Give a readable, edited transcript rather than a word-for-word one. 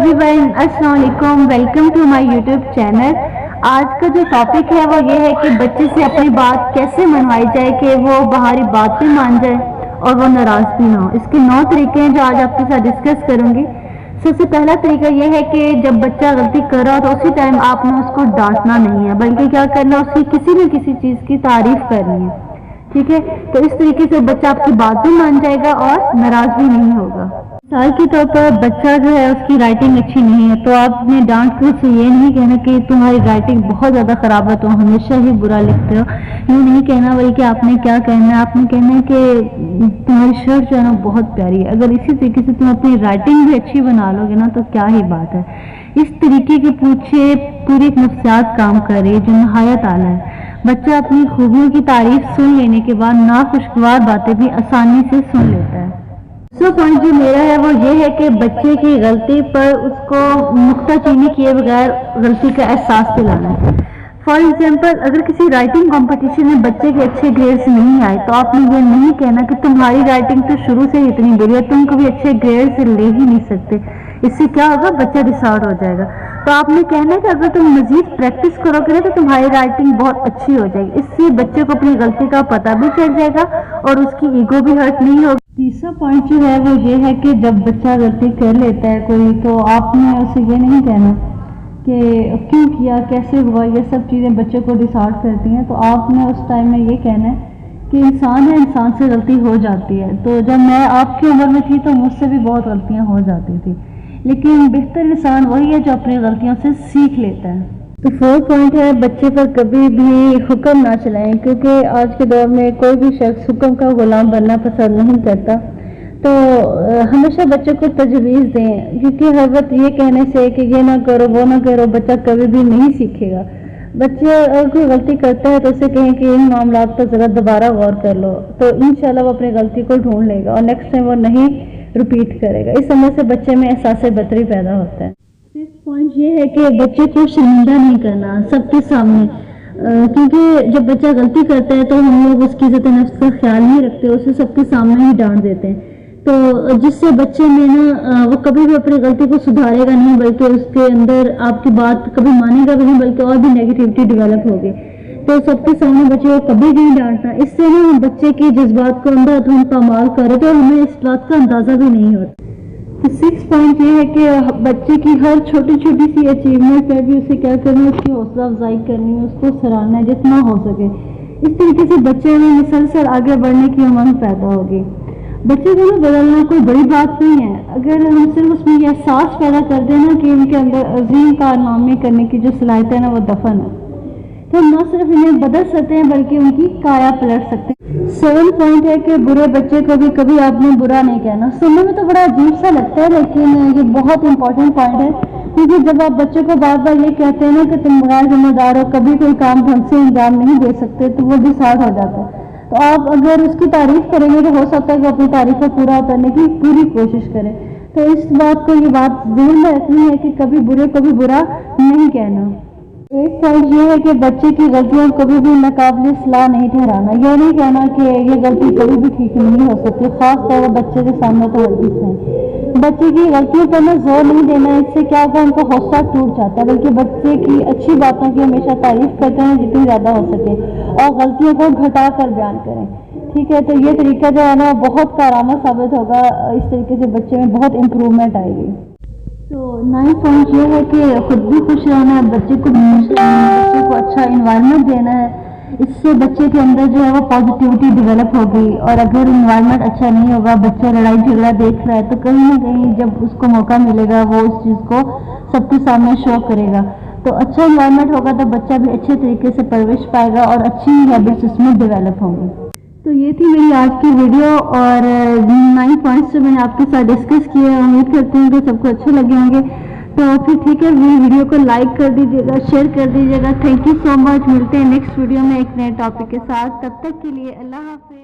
Everyone, अस्सलाम वालेकुम। Welcome to my YouTube channel. आज का जो टॉपिक है वो ये है कि बच्चे से अपनी बात कैसे मनवाई जाए कि वो बाहरी बात भी मान जाए और वो नाराज़ भी ना हो। इसके 9 तरीके हैं जो आज आपके साथ डिस्कस करूंगी। सबसे पहला तरीका ये है कि जब बच्चा गलती कर रहा हो तो उसी टाइम आपने उसको डांटना नहीं है, बल्कि क्या करना, उसकी किसी न किसी चीज़ की तारीफ करनी है। ठीक है, तो इस तरीके से बच्चा आपकी बात भी मान जाएगा और नाराज़ भी नहीं होगा। मिसाल के तौर पर बच्चा जो है उसकी राइटिंग अच्छी नहीं है तो आपने डांट कर उसे ये नहीं कहना कि तुम्हारी राइटिंग बहुत ज़्यादा ख़राब है, तुम हमेशा ही बुरा लिखते हो, ये नहीं कहना। बल्कि आपने क्या कहना है, आपने कहना है कि तुम्हारी शर्ट जो है ना बहुत प्यारी है। अगर इसी तरीके से तुम अपनी राइटिंग भी अच्छी बना लोगे ना तो क्या ही बात है। इस तरीके के पूछे पूरी एक नफ्सियात काम कर रही है जो नहायत आला है। बच्चा अपनी खूबियों की तारीफ सुन लेने के बाद नाखुशगवार बातें भी आसानी से सुन लेता है। दूसरा पॉइंट जो मेरा है वो ये है कि बच्चे की गलती पर उसको नुक्ताचीनी किए बगैर गलती का एहसास दिलाना है। फॉर एग्जाम्पल, अगर किसी राइटिंग कंपटीशन में बच्चे के अच्छे ग्रेड्स नहीं आए तो आपने ये नहीं कहना कि तुम्हारी राइटिंग तो शुरू से ही इतनी बुरी है, तुम कभी अच्छे ग्रेड्स ले ही नहीं सकते। इससे क्या होगा, बच्चा डिसऑर्डर हो जाएगा। तो आपने कहना है कि अगर तुम मजीद प्रैक्टिस करोगे तो तुम्हारी राइटिंग बहुत अच्छी हो जाएगी। इससे बच्चे को अपनी गलती का पता भी चल जाएगा और उसकी ईगो भी हर्ट नहीं होगी। तीसरा पॉइंट जो है वो ये है कि जब बच्चा गलती कर लेता है कोई, तो आपने उसे ये नहीं कहना कि क्यों किया, कैसे हुआ, ये सब चीज़ें बच्चे को डिसऑर्डर करती हैं। तो आपने उस टाइम में ये कहना है कि इंसान है, इंसान से गलती हो जाती है। तो जब मैं आपकी उम्र में थी तो मुझसे भी बहुत गलतियाँ हो जाती थी, लेकिन बेहतर इंसान वही है जो अपनी गलतियों से सीख लेता है। तो 4th पॉइंट है, बच्चे पर कभी भी हुक्म ना चलाएं, क्योंकि आज के दौर में कोई भी शख्स हुक्म का गुलाम बनना पसंद नहीं करता। तो हमेशा बच्चे को तजवीज़ दें, क्योंकि हर वक्त ये कहने से कि ये ना करो वो ना करो बच्चा कभी भी नहीं सीखेगा। बच्चे अगर कोई गलती करता है तो उसे कहें कि इन मामलात पर ज़रा दोबारा गौर कर लो, तो इंशाल्लाह वो अपनी गलती को ढूंढ लेगा और नेक्स्ट टाइम वो नहीं रिपीट करेगा। इस समय से बच्चे में एहसास बदरी पैदा होता है। 6th पॉइंट ये है कि बच्चे को शर्मिंदा नहीं करना सबके सामने, क्योंकि जब बच्चा गलती करता है तो हम लोग उसकी इज्जत नफ्स का ख्याल नहीं रखते, उसे सबके सामने ही डांट देते हैं। तो जिससे बच्चे में ना वो कभी भी अपनी गलती को सुधारेगा नहीं, बल्कि उसके अंदर आपकी बात कभी मानेगा भी नहीं, बल्कि और भी नेगेटिविटी डेवलप होगी। तो सबके सामने बच्चे को कभी नहीं डांटना, इससे ना हम बच्चे के जज्बात को अंधाधुंध पामाल करे तो हमें इस बात का अंदाज़ा भी नहीं होता। तो 6th पॉइंट ये है कि बच्चे की हर छोटी छोटी सी अचीवमेंट पर भी उसे क्या करना है, उसकी हौसला अफजाई करनी है, उसको सराहना है जितना हो सके। इस तरीके से बच्चे में मुसलसल आगे बढ़ने की उमंग पैदा होगी। बच्चे को बदलना कोई बड़ी बात नहीं है, अगर हम सिर्फ उसमें यह एहसास पैदा कर देना कि उनके अंदर अजीम कारनामे करने की जो सलाहियत है ना वो दफन है, तो हम न सिर्फ इन्हें बदल सकते हैं बल्कि उनकी काया पलट सकते हैं। 7th पॉइंट है कि बुरे बच्चे को भी कभी आपने बुरा नहीं कहना। सुनने में तो बड़ा अजीब सा लगता है, लेकिन ये बहुत इंपॉर्टेंट पॉइंट है, क्योंकि जब आप बच्चे को बार बार ये कहते हैं ना कि तुम गैर जिम्मेदार हो, कभी कोई काम ढंग से अंजाम नहीं दे सकते, तो वो डिसऑर्डर हो जाता है। तो आप अगर उसकी तारीफ करेंगे तो हो सकता है कि अपनी तारीफ को पूरा करने की पूरी कोशिश करें। तो इस बात को, ये बात ध्यान में रखनी है कि कभी बुरे को भी बुरा नहीं कहना। 8th पॉइंट ये है कि बच्चे की गलतियों को कभी भी नाकाबिल सलाह नहीं ठहराना। यह नहीं कहना कि ये गलती कभी भी ठीक नहीं हो सकती, खास तौर पर बच्चे के सामने तो हरगिज़ नहीं। बच्चे की गलतियों पर ना जोर नहीं देना, इससे क्या होगा, उनको हौसला टूट जाता है, बल्कि बच्चे की अच्छी बातों की हमेशा तारीफ करते हैं जितनी ज़्यादा हो सके और गलतियों को घटा कर बयान करें। ठीक है, तो ये तरीका जो है ना बहुत कारआमद साबित होगा। इस तरीके से बच्चे में बहुत इम्प्रूवमेंट आएगी। तो 9th पॉइंट ये है कि खुद भी खुश रहना है, बच्चे को भी खुश रहना है, बच्चे को अच्छा इन्वायरमेंट देना है। इससे बच्चे के अंदर जो है वो पॉजिटिविटी डेवलप होगी। और अगर इन्वायरमेंट अच्छा नहीं होगा, बच्चा लड़ाई झगड़ा देख रहा है, तो कहीं ना कहीं जब उसको मौका मिलेगा वो उस चीज़ को सबके सामने शो करेगा। तो अच्छा इन्वायरमेंट होगा तो बच्चा भी अच्छे तरीके से परवरिश पाएगा और अच्छी हैबिट्स उसमें डेवलप होंगी। तो ये थी मेरी आज की वीडियो और 9 पॉइंट्स जो मैंने आपके साथ डिस्कस किए। उम्मीद करती हूँ कि सबको अच्छे लगे होंगे। तो फिर ठीक है, वीडियो को लाइक कर दीजिएगा, शेयर कर दीजिएगा। Thank you so much. मिलते हैं नेक्स्ट वीडियो में एक नए टॉपिक के साथ। तब तक के लिए अल्लाह हाफिज़।